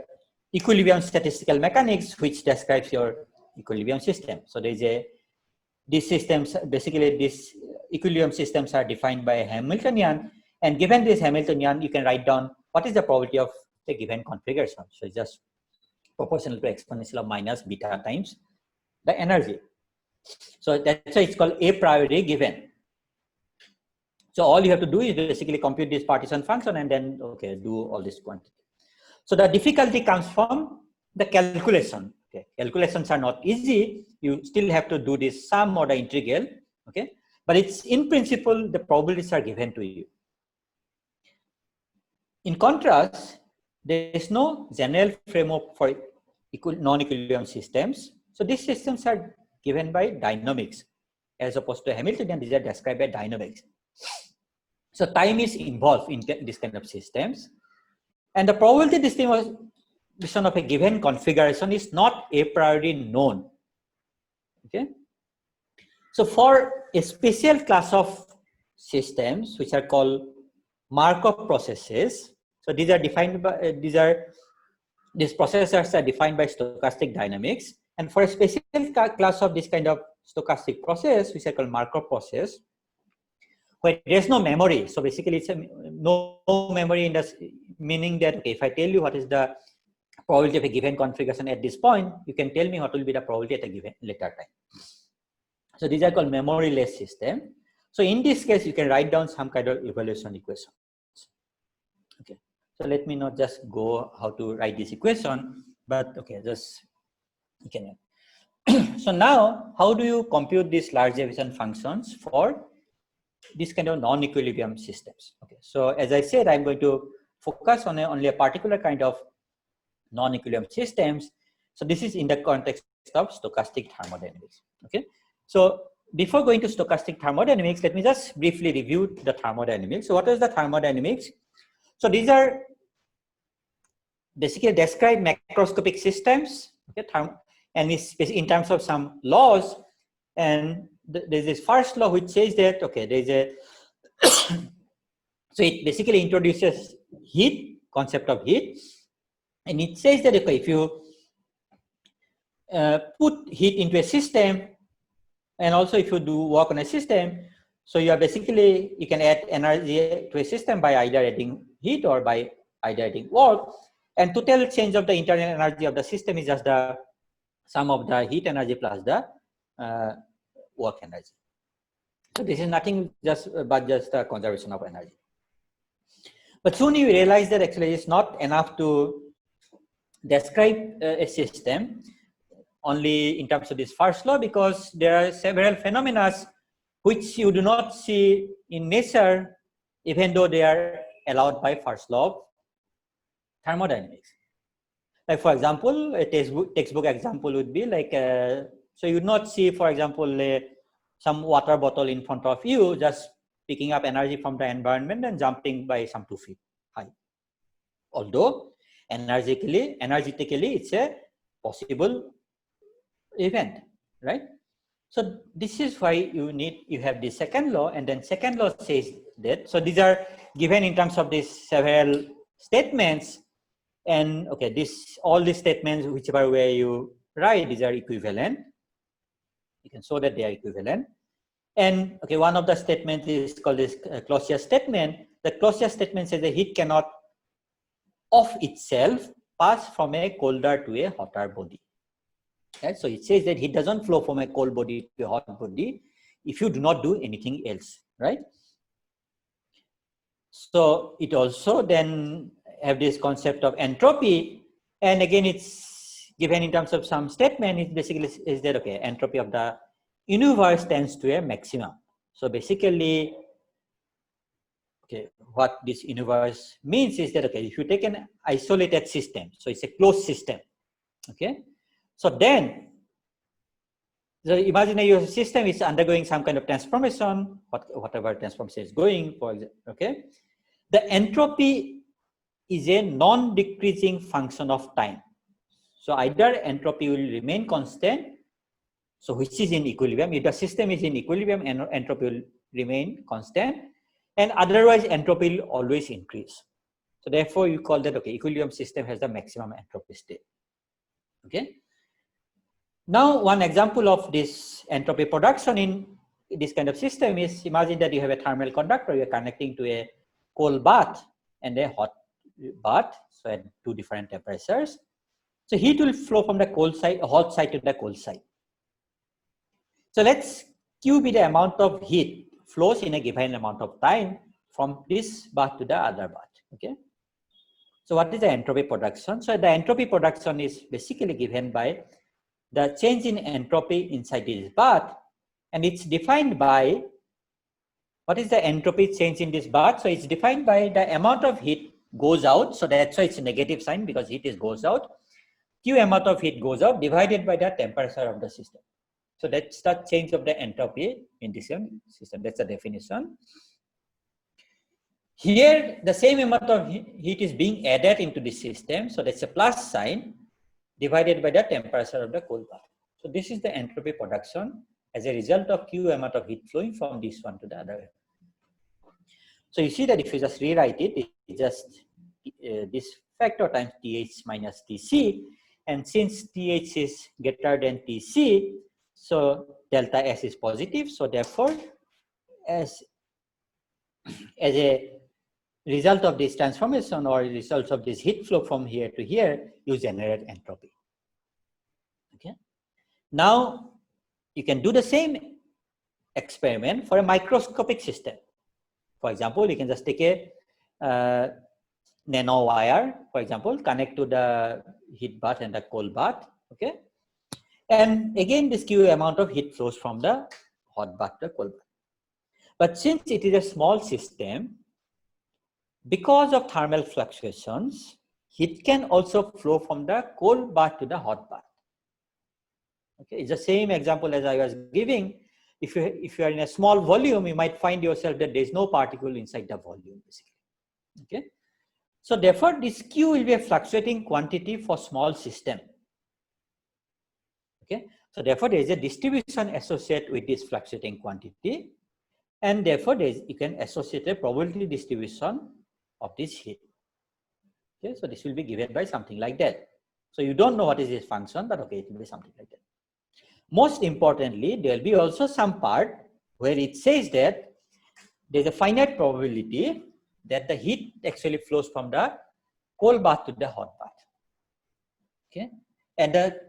equilibrium statistical mechanics which describes your equilibrium system. So there is these systems, basically these equilibrium systems are defined by a Hamiltonian, and given this Hamiltonian, you can write down what is the probability of a given configuration. So it's just proportional to exponential of minus beta times the energy. So that's why it's called a priori given. So all you have to do is basically compute this partition function and then, okay, do all this quantity. So the difficulty comes from the calculation. Okay, calculations are not easy. You still have to do this sum or the integral. Okay, but it's in principle the probabilities are given to you. In contrast, there is no general framework for non-equilibrium systems. So these systems are given by dynamics as opposed to Hamiltonian. These are described by dynamics. So time is involved in this kind of systems, and the probability distribution of a given configuration is not a priori known. Okay. So for a special class of systems which are called Markov processes, so these are defined by these processes are defined by stochastic dynamics, and for a special class of this kind of stochastic process which are called Markov process, where there's no memory. So basically it's no memory in the meaning that, okay, if I tell you what is the probability of a given configuration at this point, you can tell me what will be the probability at a given later time. So these are called memoryless system. So in this case, you can write down some kind of evaluation equations. Okay. So let me not just go how to write this equation, but okay, just you can. So now, how do you compute these large deviation functions for this kind of non-equilibrium systems? Okay. So as I said, I'm going to focus on only a particular kind of non-equilibrium systems. So this is in the context of stochastic thermodynamics. Okay. So before going to stochastic thermodynamics, let me just briefly review the thermodynamics. So what is the thermodynamics? So these are basically describe macroscopic systems, okay, and it's in terms of some laws. And there's this first law which says that, okay, there's a so it basically introduces heat, concept of heat, and it says that, okay, if you put heat into a system, and also if you do work on a system, so you are basically, you can add energy to a system by either adding heat or by either adding work, and total change of the internal energy of the system is just the sum of the heat energy plus the work energy. So this is nothing but just a conservation of energy. But soon you realize that actually it's not enough to describe a system only in terms of this first law, because there are several phenomena which you do not see in nature, even though they are allowed by first law of thermodynamics. Like for example, a textbook example would be like, so you would not see, for example, some water bottle in front of you just picking up energy from the environment and jumping by some 2 feet high. Although energetically it's a possible event, right? So this is why you have the second law, and then second law says that, so these are given in terms of these several statements, and okay, all these statements, whichever way you write, these are equivalent. You can show that they are equivalent. And okay, one of the statements is called this Clausius statement. The Clausius statement says the heat cannot of itself pass from a colder to a hotter body. Right? So it says that heat doesn't flow from a cold body to a hot body if you do not do anything else, right? So it also then have this concept of entropy, and again it's given in terms of some statement. It basically is that, okay, entropy of the universe tends to a maximum. So basically, okay, what this universe means is that, okay, if you take an isolated system, so it's a closed system, okay, so then so imagine your system is undergoing some kind of transformation, whatever transformation is going for, okay, the entropy is a non-decreasing function of time. So either entropy will remain constant, so which is in equilibrium. If the system is in equilibrium, entropy will remain constant, and otherwise entropy will always increase. So therefore you call that, okay, equilibrium system has the maximum entropy state. Okay. Now one example of this entropy production in this kind of system is, imagine that you have a thermal conductor, you are connecting to a cold bath and a hot bath, so at 2 different temperatures. So heat will flow from the cold side, hot side to the cold side. So let's Q be the amount of heat flows in a given amount of time from this bath to the other bath. Okay. So what is the entropy production? So the entropy production is basically given by the change in entropy inside this bath, and it's defined by, what is the entropy change in this bath? So it's defined by the amount of heat goes out, so that's why it's a negative sign, because heat goes out. Q amount of heat goes out divided by the temperature of the system. So that's the change of the entropy in this system. That's the definition. Here, the same amount of heat is being added into the system. So that's a plus sign divided by the temperature of the cold bath. So this is the entropy production as a result of Q amount of heat flowing from this one to the other. So you see that if you just rewrite it, it's just this factor times TH minus TC. And since TH is greater than TC, so delta S is positive. So therefore, as a result of this transformation or results of this heat flow from here to here, you generate entropy. Okay. Now you can do the same experiment for a microscopic system. For example, you can just take a nano wire, for example, connect to the heat bath and the cold bath. Okay. And again, this Q amount of heat flows from the hot bath to the cold bath. But since it is a small system, because of thermal fluctuations, heat can also flow from the cold bath to the hot bath. Okay, it's the same example as I was giving. If you are in a small volume, you might find yourself that there is no particle inside the volume, basically. Okay, so therefore this Q will be a fluctuating quantity for small system. Okay, so therefore there is a distribution associated with this fluctuating quantity, and therefore you can associate a probability distribution of this heat. Okay, so this will be given by something like that. So you don't know what is this function, but okay, it will be something like that. Most importantly, there will be also some part where it says that there's a finite probability that the heat actually flows from the cold bath to the hot bath. Okay, and the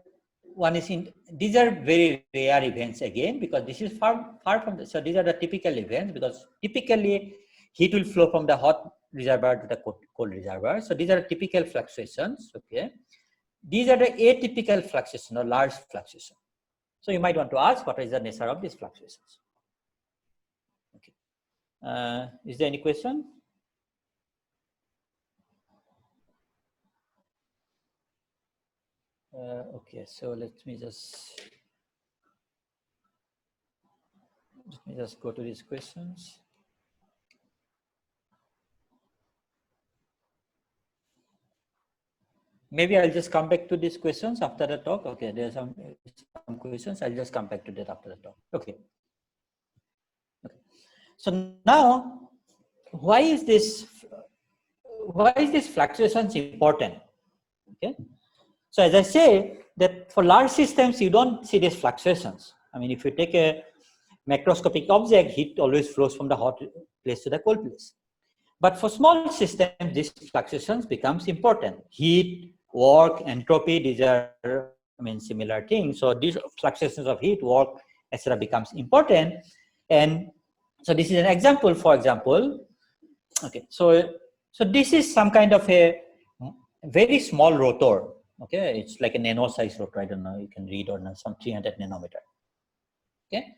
one is in, these are very rare events again, because this is far from the, so these are the typical events, because typically heat will flow from the hot reservoir to the cold reservoir. So these are typical fluctuations. Okay, these are the atypical fluctuations or large fluctuations. So you might want to ask, what is the nature of these fluctuations? Okay, is there any question? Okay, so let me just go to these questions. Maybe I'll just come back to these questions after the talk. Okay, there are some questions. I'll just come back to that after the talk. Okay. Okay. So now, why is this fluctuations important? Okay. So as I say, that for large systems, you don't see these fluctuations. I mean, if you take a macroscopic object, heat always flows from the hot place to the cold place. But for small systems, these fluctuations becomes important. Heat, work, entropy, these are, I mean, similar things. So these fluctuations of heat, work, etc. becomes important. And so this is an example, for example. Okay, so this is some kind of a very small rotor. Okay, it's like a nano size rotor. I don't know, you can read or not, some 300 nanometer. Okay,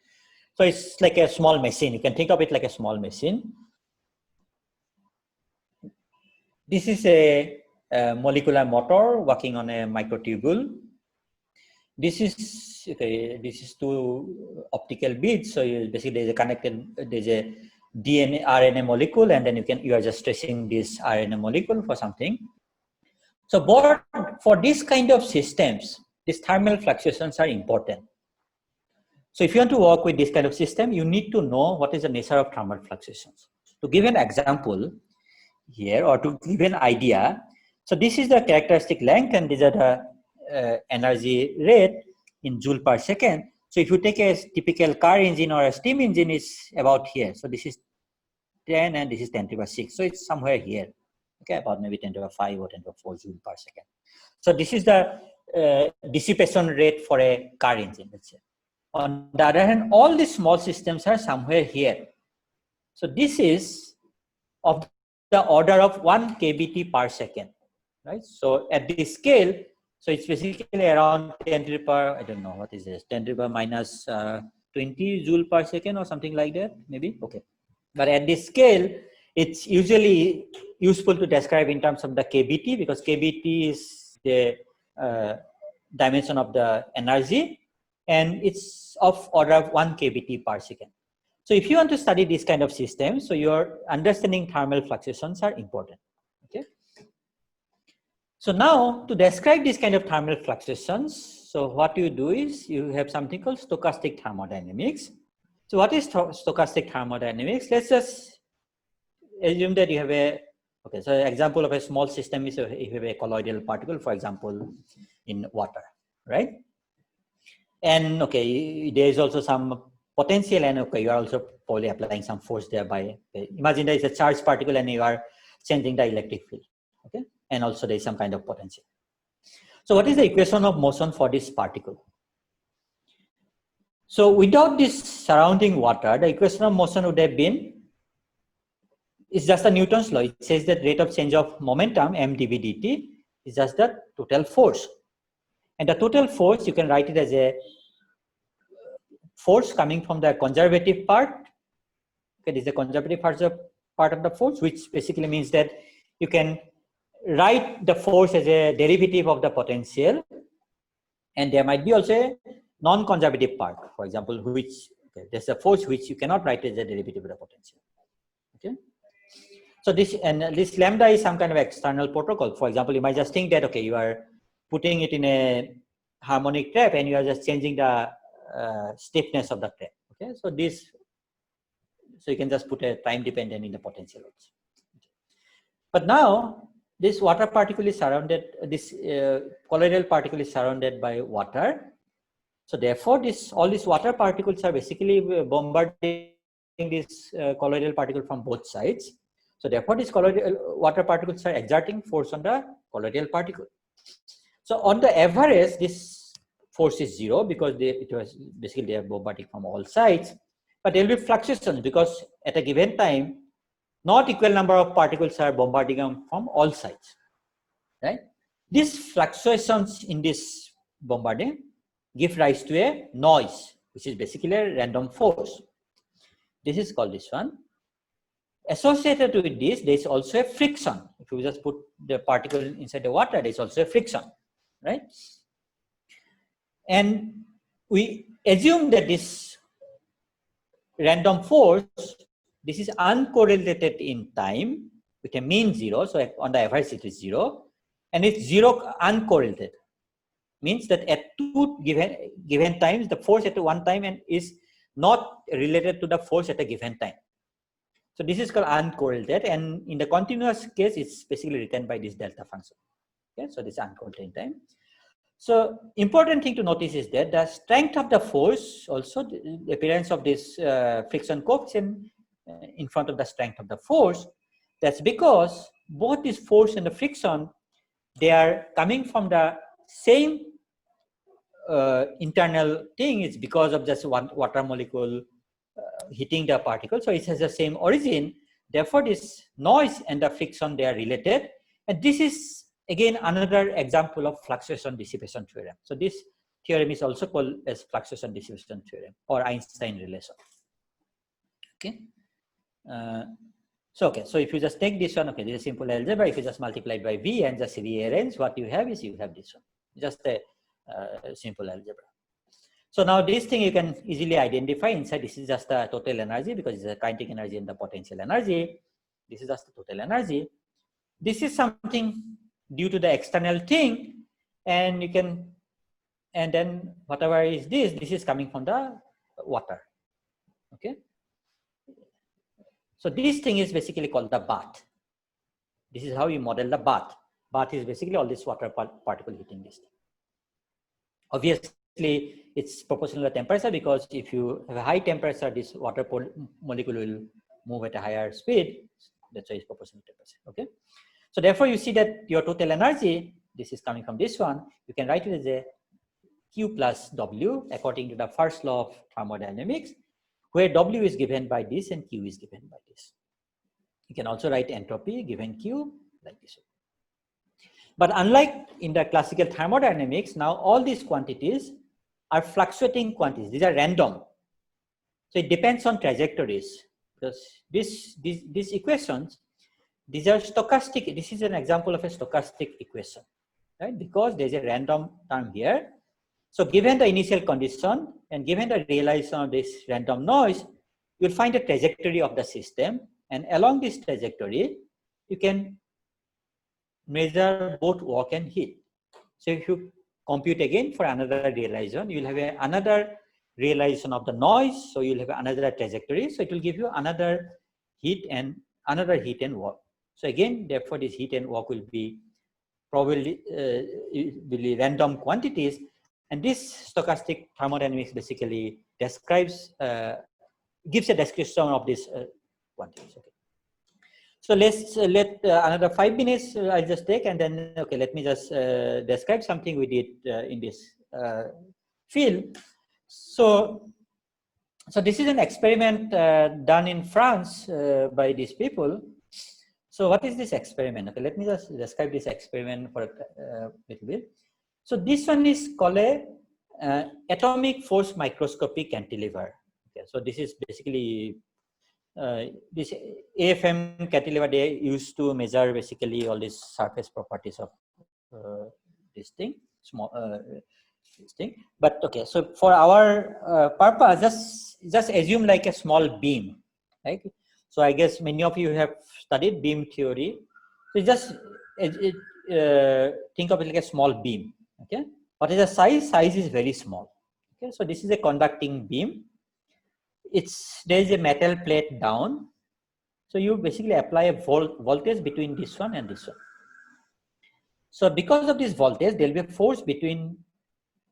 so it's like a small machine. You can think of it like a small machine. This is a molecular motor working on a microtubule. This is okay. This is two optical beads. So basically, there's a DNA RNA molecule, and then you are just tracing this RNA molecule for something. So, for this kind of systems, these thermal fluctuations are important. So, if you want to work with this kind of system, you need to know what is the nature of thermal fluctuations. To give an example here, or to give an idea, so this is the characteristic length, and these are the energy rate in joule per second. So, if you take a typical car engine or a steam engine, is about here. So, this is 10 and this is 10 to the power 6. So, it's somewhere here. Okay, about maybe 10 to the power 5 or 10 to the power 4 joule per second. So this is the dissipation rate for a car engine, let's say. On the other hand, all these small systems are somewhere here. So this is of the order of 1 kBT per second, right? So at this scale, so it's basically around 10 to the power, I don't know, what is this, 10 to the power minus 20 joule per second or something like that, maybe, okay. But at this scale, it's usually useful to describe in terms of the KBT, because KBT is the dimension of the energy, and it's of order of 1 KBT per second. So if you want to study this kind of system, so your understanding thermal fluctuations are important. Okay. So now to describe this kind of thermal fluctuations, so what you do is you have something called stochastic thermodynamics. So what is stochastic thermodynamics? Let's just assume that you have a, okay, so example of a small system is if you have a colloidal particle, for example, in water, right? And okay, there is also some potential, and okay, you are also probably applying some force there by, imagine there is a charged particle and you are changing the electric field, okay? And also there is some kind of potential. So what is the equation of motion for this particle? So without this surrounding water, the equation of motion would have been, it's just a Newton's law. It says that rate of change of momentum, m dv dt, is just the total force. And the total force, you can write it as a force coming from the conservative part. Okay, this is the conservative part of the force, which basically means that you can write the force as a derivative of the potential. And there might be also a non-conservative part, for example, which, okay, there's a force which you cannot write as a derivative of the potential. Okay. So this, and this lambda is some kind of external protocol. For example, you might just think that, okay, you are putting it in a harmonic trap and you are just changing the stiffness of the trap. Okay, so this, so you can just put a time dependent in the potential also. But now this water particle is surrounded, this colloidal particle is surrounded by water. So therefore, this, all these water particles are basically bombarding this colloidal particle from both sides. So therefore, these colloidal water particles are exerting force on the colloidal particle. So on the average, this force is 0 because it was basically they are bombarding from all sides. But there will be fluctuations because at a given time, not equal number of particles are bombarding them from all sides, right? These fluctuations in this bombarding give rise to a noise, which is basically a random force. This is called this one. Associated with this, there is also a friction. If you just put the particle inside the water, there is also a friction, right? And we assume that this random force, this is uncorrelated in time with a mean 0. So on the average, it is 0. And it's 0 uncorrelated. Means that at two given times, the force at one time and is not related to the force at a given time. So this is called uncorrelated, and in the continuous case, it's basically written by this delta function. Okay, so this is uncorrelated in time. So important thing to notice is that the strength of the force, also the appearance of this friction coefficient in front of the strength of the force, that's because both this force and the friction, they are coming from the same internal thing. Is because of just one water molecule hitting the particle, so it has the same origin. Therefore, this noise and the friction, they are related, and this is again another example of fluctuation dissipation theorem. So this theorem is also called as fluctuation dissipation theorem or Einstein relation. Okay. So if you just take this one, okay, this is simple algebra. If you just multiply it by V and just rearrange, what you have is you have this one, just a simple algebra. So now this thing you can easily identify inside. This is just the total energy because it's the kinetic energy and the potential energy. This is just the total energy. This is something due to the external thing, and you can, and then whatever is this is coming from the water. Okay. So this thing is basically called the bath. This is how you model the bath. Bath is basically all this water particle hitting this thing. Obviously, it's proportional to the temperature, because if you have a high temperature, this water molecule will move at a higher speed. That's why it's proportional to temperature. Okay. So therefore, you see that your total energy, this is coming from this one. You can write it as a Q plus W according to the first law of thermodynamics, where W is given by this and Q is given by this. You can also write entropy given Q like this. But unlike in the classical thermodynamics, now all these quantities are fluctuating quantities. These are random. So it depends on trajectories, because these equations, these are stochastic. This is an example of a stochastic equation, right? Because there's a random term here. So given the initial condition and given the realization of this random noise, you'll find a trajectory of the system, and along this trajectory, you can measure both work and heat. So if you compute again for another realization, you'll have another realization of the noise, so you'll have another trajectory, so it will give you another heat and work. So again, therefore, this heat and work will be probably random quantities, and this stochastic thermodynamics basically describes, gives a description of this quantities. Okay. So let's let another 5 minutes I'll just take, and then okay, let me just describe something we did in this field. So this is an experiment done in France by these people. So what is this experiment? Okay, let me just describe this experiment for a little bit. So this one is called a atomic force microscopy cantilever. Okay, so this is basically this AFM cantilever they used to measure basically all these surface properties of this thing, this thing. But okay, so for our purpose, just assume like a small beam, right? So I guess many of you have studied beam theory. So just think of it like a small beam. Okay, what is the size? Size is very small. Okay, so this is a conducting beam. There is a metal plate down. So you basically apply a voltage between this one and this one. So because of this voltage, there will be a force between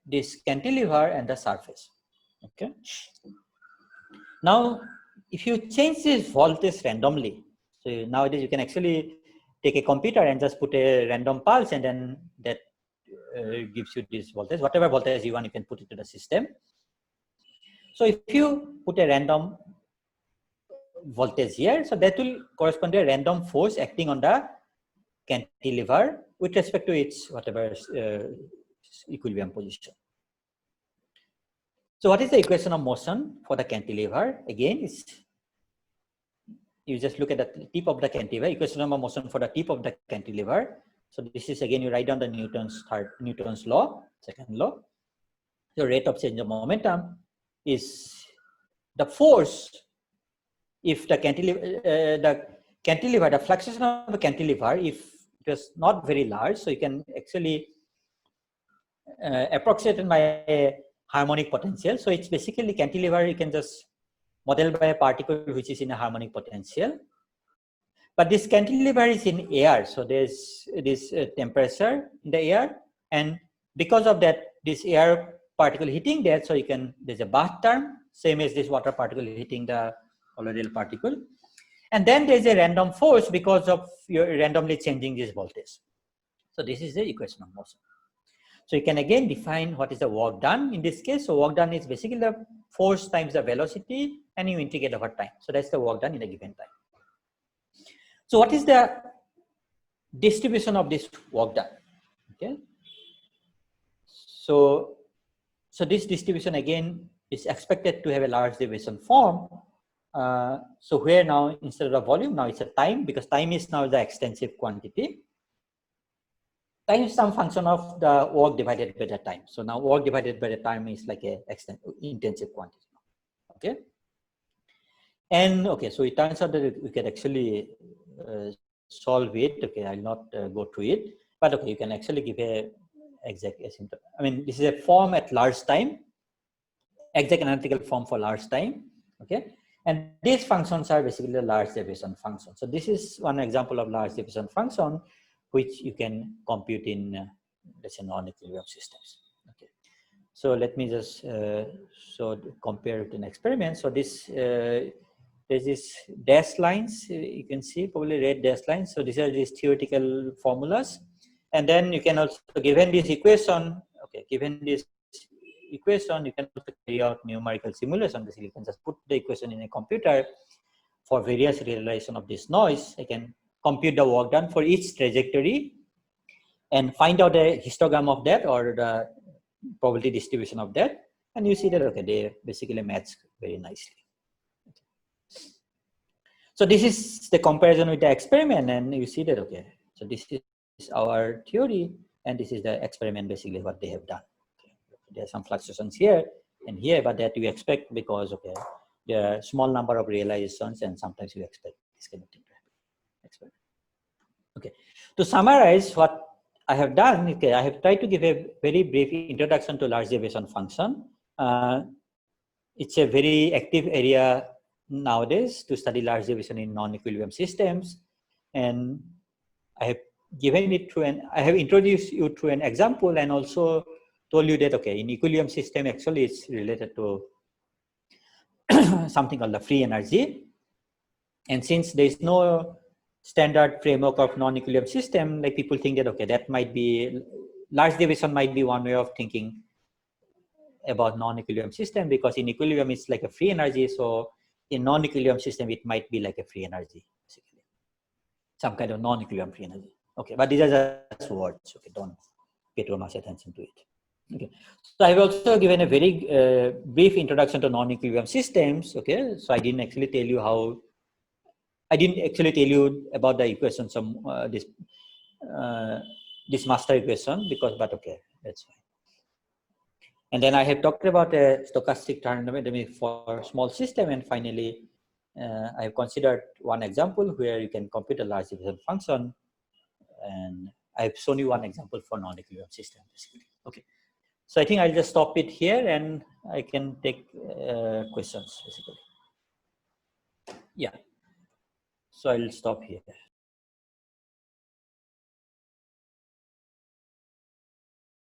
this cantilever and the surface. Okay. Now, if you change this voltage randomly, so nowadays you can actually take a computer and just put a random pulse, and then that gives you this voltage. Whatever voltage you want, you can put it to the system. So if you put a random voltage here, so that will correspond to a random force acting on the cantilever with respect to its whatever equilibrium position. So what is the equation of motion for the cantilever? Again, is you just look at the tip of the cantilever, equation of motion for the tip of the cantilever. So this is again, you write down the Newton's law, second law. The rate of change of momentum is the force if the cantilever, the fluctuation of the cantilever, if it was not very large, so you can actually approximate it by a harmonic potential. So it's basically cantilever, you can just model by a particle which is in a harmonic potential. But this cantilever is in air, so there's this temperature in the air, and because of that, this air particle hitting there, so there's a bath term, same as this water particle hitting the colloidal particle. And then there's a random force because of you're randomly changing this voltage. So this is the equation of motion. So you can again define what is the work done in this case. So work done is basically the force times the velocity, and you integrate over time. So that's the work done in a given time. So what is the distribution of this work done? Okay. So this distribution again is expected to have a large deviation form. So where now instead of volume, now it's a time, because time is now the extensive quantity. Time is some function of the work divided by the time. So now work divided by the time is like a intensive quantity. Okay. And okay, so it turns out that we can actually solve it. Okay, I'll not go through it, but okay, you can actually give a exact asymptote. I mean, this is a form at large time, exact analytical form for large time. Okay, and these functions are basically the large deviation function. So this is one example of large deviation function which you can compute in let's say non-equilibrium systems. Okay, so let me just compare it in experiment. So this there's this dashed lines, you can see probably red dashed lines. So these are these theoretical formulas, and then you can also, given this equation, okay, given this equation, you can also carry out numerical simulation. Basically, you can just put the equation in a computer for various realization of this noise. I can compute the work done for each trajectory and find out the histogram of that or the probability distribution of that, and you see that okay, they basically match very nicely. So this is the comparison with the experiment, and you see that, okay, so this is our theory, and this is the experiment, basically what they have done. Okay. There are some fluctuations here and here, but that you expect because, okay, there are small number of realizations, and sometimes you expect this kind of thing to happen. Okay, to summarize what I have done, okay, I have tried to give a very brief introduction to large deviation function. It's a very active area nowadays to study large deviation in non-equilibrium systems, and I have given it through I have introduced you through an example, and also told you that, okay, in equilibrium system actually it's related to something called the free energy, and since there is no standard framework of non-equilibrium system, like people think that, okay, that might be large deviation might be one way of thinking about non-equilibrium system, because in equilibrium it's like a free energy, so in non-equilibrium system it might be like a free energy, basically some kind of non-equilibrium free energy. Okay, but these are just words. Okay, don't pay too much attention to it. Okay, so I have also given a very brief introduction to non-equilibrium systems. Okay, so I didn't actually tell you how. I didn't actually tell you about the equations of this master equation, but okay, that's fine. And then I have talked about a stochastic thermodynamics for small system, and finally, I have considered one example where you can compute a large division function, and I have shown you one example for non-equilibrium system, basically. Okay, so I think I'll just stop it here, and I can take questions, basically. Yeah, so I'll stop here.